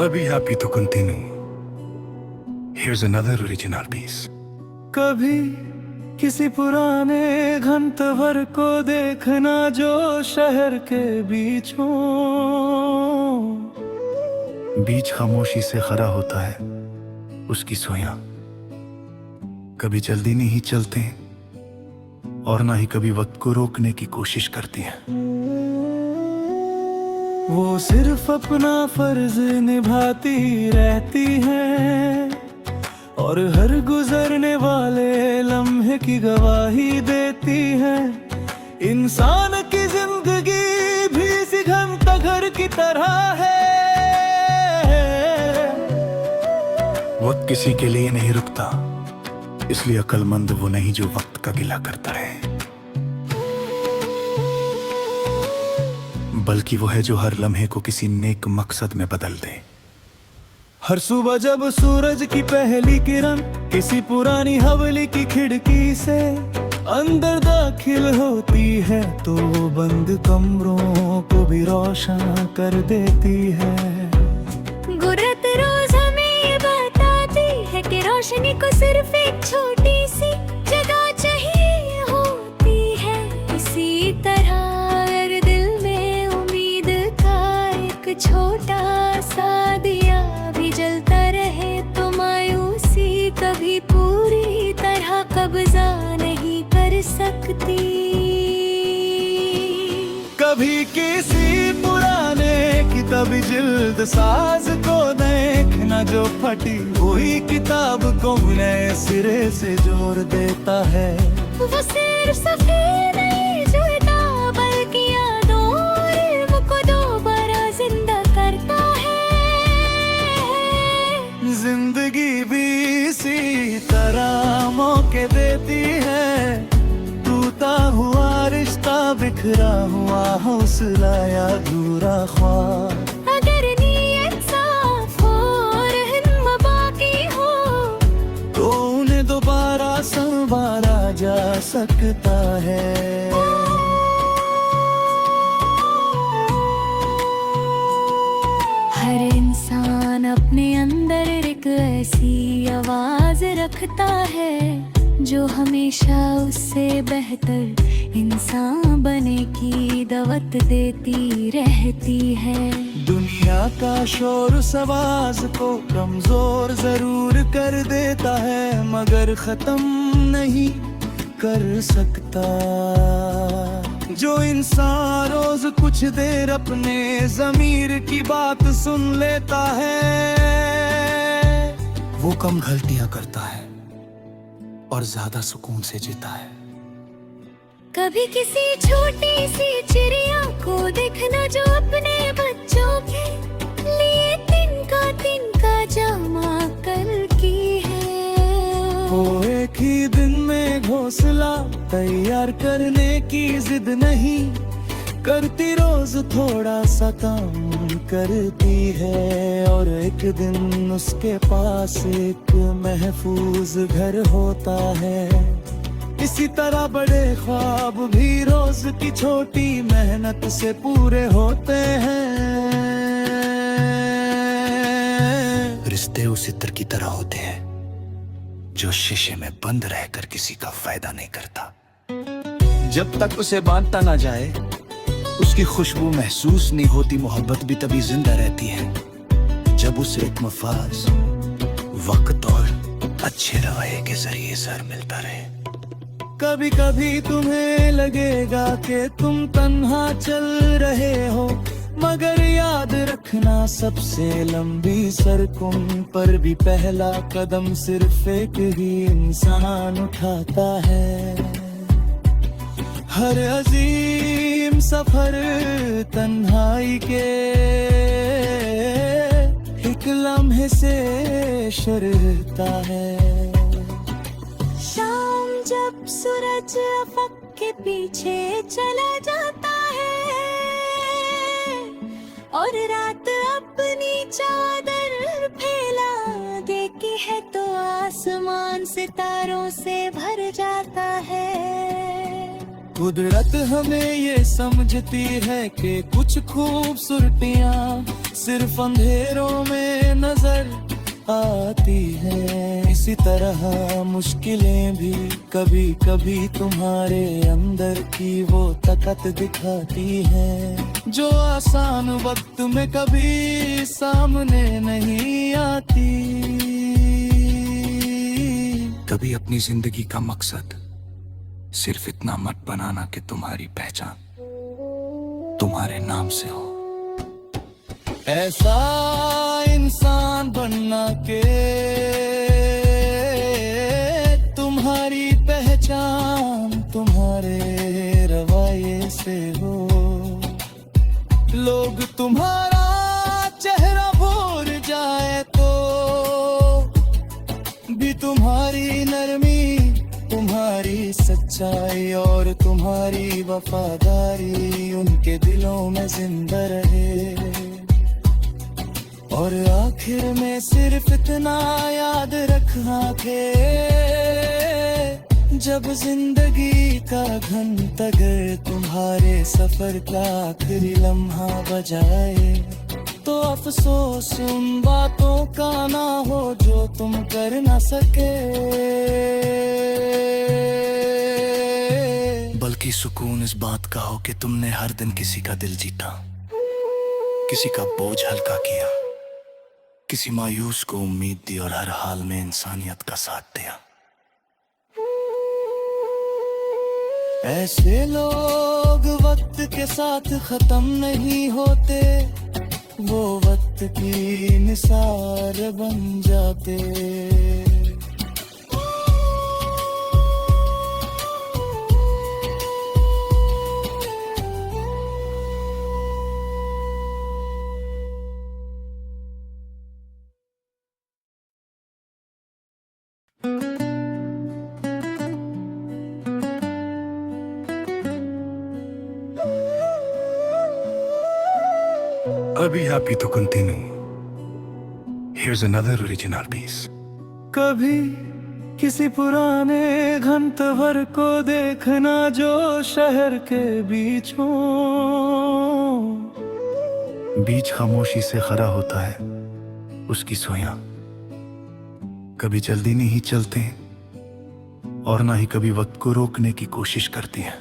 I'll be happy to continue. Here's another original piece. कभी किसी पुराने घंटभर को देखना जो शहर के बीचों बीच खामोशी से खड़ा होता है उसकी सोया। कभी जल्दी नहीं चलते और ना ही कभी वक्त को रोकने की कोशिश करती है। वो सिर्फ अपना फर्ज निभाती रहती है और हर गुजरने वाले लम्हे की गवाही देती है। इंसान की जिंदगी भी सी घंटा घर की तरह है। वक्त किसी के लिए नहीं रुकता, इसलिए अक्लमंद वो नहीं जो वक्त का गिला करता है, बल्कि वो है जो हर लम्हे को किसी नेक मकसद में बदल दे। हर सुबह जब सूरज की पहली किरण किसी पुरानी हवेली की खिड़की से अंदर दाखिल होती है तो वो बंद कमरों को भी रोशन कर देती है। गुरत रोज हमें ये बताती है कि रोशनी को सिर्फ एक छोटी सी जगह चाहिए होती है। इसी तरह अगर दिल में उम्मीद का एक छोटा सा दिया भी जलता रहे तो मायूसी कभी पूरी तरह कब्जा नहीं कर सकती। कभी किसी पुराने किताबी जिल्द साज को देखना जो फटी हुई किताब को नए सिरे से जोड़ देता है। वो सिर्फ सफेद नहीं जुड़ता बल्कि यादों और इल्म को दोबारा जिंदा करता है। जिंदगी भी इसी तरह मौके देती है। टूटा हुआ रिश्ता, बिखरा हुआ हौसला या अधूरा ख्वाब, अगर नीयत साफ हो और हिम्मत बाकी हो तो उन्हें दोबारा संवारा जा सकता है। हर इंसान अपने अंदर एक ऐसी आवाज रखता है जो हमेशा उससे बेहतर इंसान बने की दावत देती रहती है। दुनिया का शोर उस आवाज को कमजोर जरूर कर देता है मगर खत्म नहीं कर सकता। जो इंसान रोज कुछ देर अपने ज़मीर की बात सुन लेता है वो कम गलतियां करता है और ज्यादा सुकून से जीता है। कभी किसी छोटी सी चिड़िया को देखना जो अपने बच्चों के लिए तिनका जमा करती है। वो एक ही दिन में घोंसला तैयार करने की जिद नहीं करती, रोज थोड़ा सा काम करती है और एक दिन उसके पास एक महफूज घर होता है। इसी तरह बड़े ख्वाब भी रोज की छोटी मेहनत से पूरे होते हैं। रिश्ते उस इत्र की तरह होते हैं जो शीशे में बंद रहकर किसी का फायदा नहीं करता। जब तक उसे बांधता ना जाए उसकी खुशबू महसूस नहीं होती। मोहब्बत भी तभी जिंदा रहती है जब उसे एक मफाज, वक्त और अच्छे रवैये के जरिए सर मिलता रहे। कभी कभी तुम्हें लगेगा कि तुम तन्हा चल रहे हो मगर याद रखना सबसे लंबी सड़कों पर भी पहला कदम सिर्फ एक ही इंसान उठाता है। हर अजीम सफर तन्हाई के एक लम्हे से शुरू है। शाम जब सूरज अफक के पीछे चला जाता है और रात अपनी चादर फैला देती है तो आसमान सितारों से भर जाता है। कुदरत हमें ये समझती है कि कुछ खूबसूरतियाँ सिर्फ अंधेरों में नजर आती है। इसी तरह मुश्किलें भी कभी कभी तुम्हारे अंदर की वो ताकत दिखाती है, जो आसान वक्त में कभी सामने नहीं आती। कभी अपनी जिंदगी का मकसद सिर्फ इतना मत बनाना कि तुम्हारी पहचान तुम्हारे नाम से हो। ऐसा इंसान बनना के तुम्हारी पहचान तुम्हारे रवैये से हो। लोग तुम्हारा चेहरा भूल जाए तो भी तुम्हारी नरमी, तुम्हारी सच्चाई और तुम्हारी वफादारी उनके दिलों में जिंदा रहे। और आखिर में सिर्फ इतना याद रखना के जब जिंदगी का घंटा घर तुम्हारे सफर का आखिरी लम्हा बजाए, तो अफसोस उन बातों का ना हो जो तुम कर ना सके, बल्कि सुकून इस बात का हो कि तुमने हर दिन किसी का दिल जीता, किसी का बोझ हल्का किया, किसी मायूस को उम्मीद दी और हर हाल में इंसानियत का साथ दिया। ऐसे लोग वक्त के साथ खत्म नहीं होते, वो वक्त की निसार बन जाते। I'll be happy to continue. Here's another original piece. कभी किसी पुराने घंटभर को देखना जो शहर के बीच हो, बीच खामोशी से खड़ा होता है उसकी सोया। कभी जल्दी नहीं चलते और ना ही कभी वक्त को रोकने की कोशिश करती है।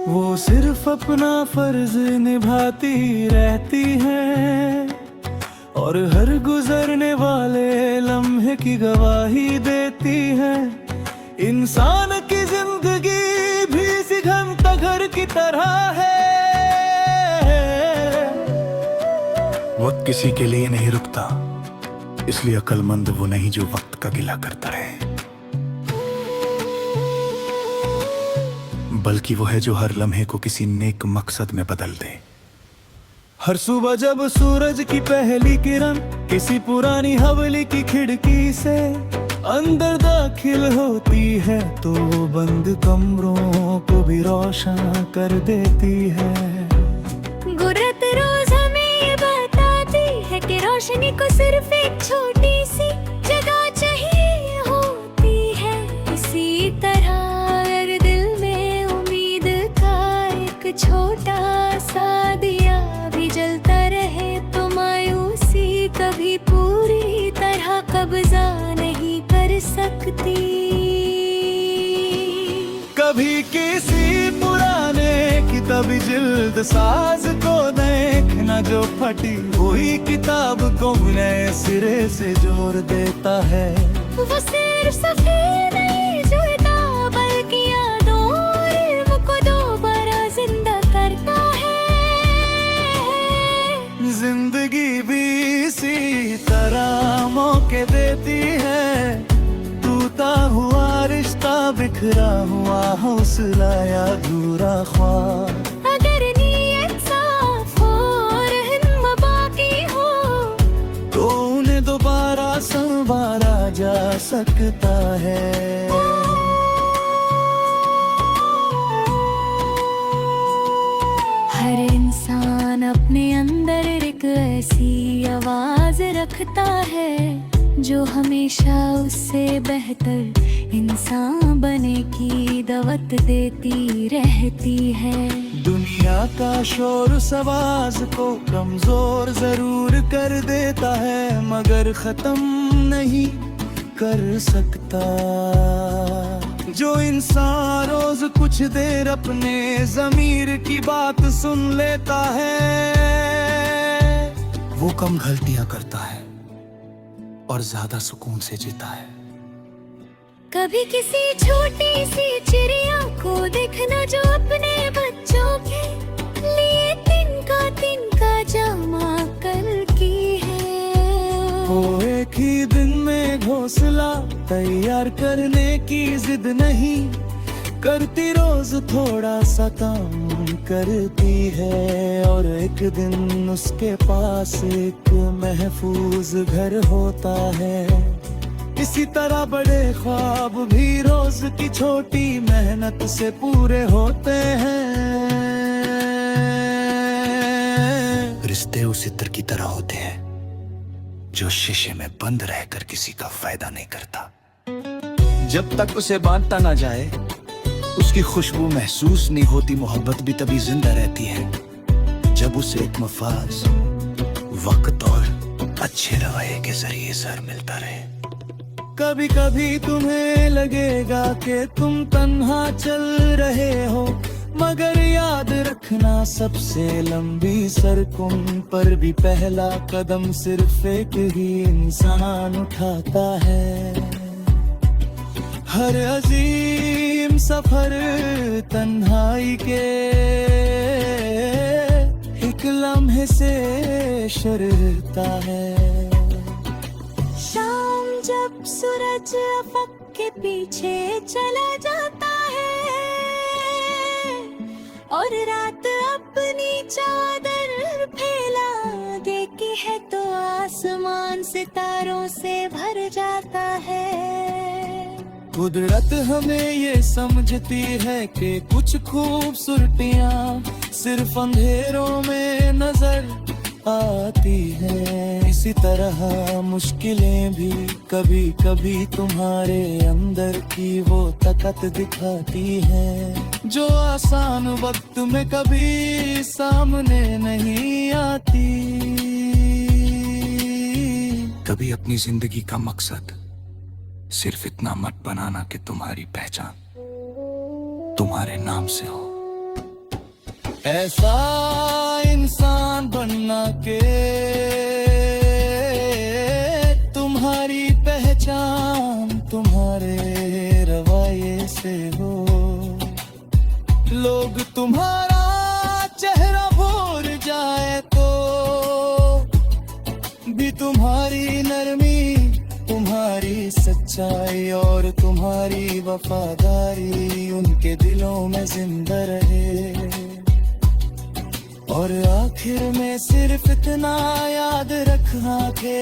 वो सिर्फ अपना फर्ज निभाती रहती है और हर गुजरने वाले लम्हे की गवाही देती है। इंसान की जिंदगी भी इसी घंटा घर की तरह है, वक्त किसी के लिए नहीं रुकता, इसलिए अक्लमंद वो नहीं जो वक्त का गिला करता है, बल्कि वो है जो हर लम्हे को किसी नेक मकसद में बदल दे। हर सुबह जब सूरज की पहली किरण किसी पुरानी हवेली की खिड़की से अंदर दाखिल होती है, तो वो बंद कमरों को भी रोशन कर देती है। गुरत रोज हमें ये बताती है कि रोशनी को सिर्फ एक छोटी सी जगह चाहिए होती है। इसी तरह अगर दिल में उम्मीद का एक छोटा सा दिया भी जलता रहे, तो मायूसी कभी पूरी तरह कब्जा नहीं कर सकती। कभी किसी पुराने किताबी जिल्द साज को देखना जो फटी हुई किताब को नए सिरे से जोड़ देता है। वो सिर्फ सफेद नहीं जुड़ता, बल्कि यादों और इल्म को दोबारा जिंदा करता है। जिंदगी भी इसी तरह मौके देती है, टूटा हुआ रिश्ता, बिखरा हुआ हौसला या अधूरा ख्वाब। अगर नीयत साफ हो और हिम्मत बाकी हो, तो उन्हें दोबारा संवारा जा सकता है। हर इंसान अपने अंदर एक ऐसी आवाज रखता है जो हमेशा उससे बेहतर इंसान बने की दावत देती रहती है। दुनिया का शोर उस आवाज को कमजोर जरूर कर देता है, मगर खत्म नहीं कर सकता। जो इंसान रोज कुछ देर अपने ज़मीर की बात सुन लेता है, वो कम गलतियां करता है और ज्यादा सुकून से जीता है। कभी किसी छोटी सी चिड़िया को देखना जो अपने बच्चों के लिए तिनका जमा करती है। वो एक ही दिन में घोंसला तैयार करने की जिद नहीं करती, रोज थोड़ा सा काम करती है, और एक दिन उसके पास एक महफूज घर होता है। इसी तरह बड़े ख्वाब भी रोज की छोटी मेहनत से पूरे होते हैं। रिश्ते उस इत्र की तरह होते हैं जो शीशे में बंद रहकर किसी का फायदा नहीं करता। जब तक उसे बांधता ना जाए, उसकी खुशबू महसूस नहीं होती। मोहब्बत भी तभी जिंदा रहती है जब उसे एक मफाज, वक्त और अच्छे रवैये के जरिए सर मिलता रहे। कभी कभी तुम्हें लगेगा कि तुम तन्हा चल रहे हो, मगर याद रखना सबसे लंबी सड़कों पर भी पहला कदम सिर्फ एक ही इंसान उठाता है। हर अजीम सफर तन्हाई के एक लम्हे से शुरू है। शाम जब सूरज अफक के पीछे चला जाता है और रात अपनी चादर फैला देती है, तो आसमान सितारों से भर जाता है। कुदरत हमें ये समझती है कि कुछ खूबसूरतियाँ सिर्फ अंधेरों में नजर आती है। इसी तरह मुश्किलें भी कभी कभी तुम्हारे अंदर की वो ताकत दिखाती है जो आसान वक्त में कभी सामने नहीं आती। कभी अपनी जिंदगी का मकसद सिर्फ इतना मत बनाना कि तुम्हारी पहचान तुम्हारे नाम से हो। ऐसा इंसान बनना के तुम्हारी पहचान तुम्हारे रवैये से हो। लोग तुम्हारा चेहरा भूल जाए तो भी तुम्हारी नरमी, तुम्हारी सच्चाई और तुम्हारी वफादारी उनके दिलों में जिंदा रहे। और आखिर में सिर्फ इतना याद रखना के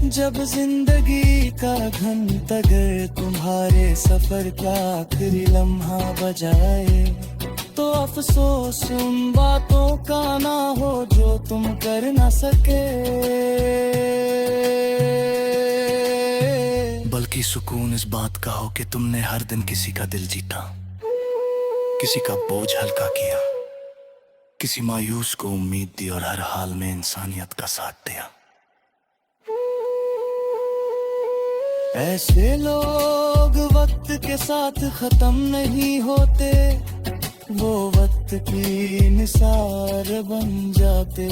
जब जिंदगी का घंटा घर तुम्हारे सफर का आखिरी लम्हा बजाए, तो अफसोस उन बातों का ना हो जो तुम कर ना सके, बल्कि सुकून इस बात का हो कि तुमने हर दिन किसी का दिल जीता, किसी का बोझ हल्का किया, किसी मायूस को उम्मीद दी और हर हाल में इंसानियत का साथ दिया। ऐसे लोग वक्त के साथ खत्म नहीं होते, वो वक्त की निसार बन जाते।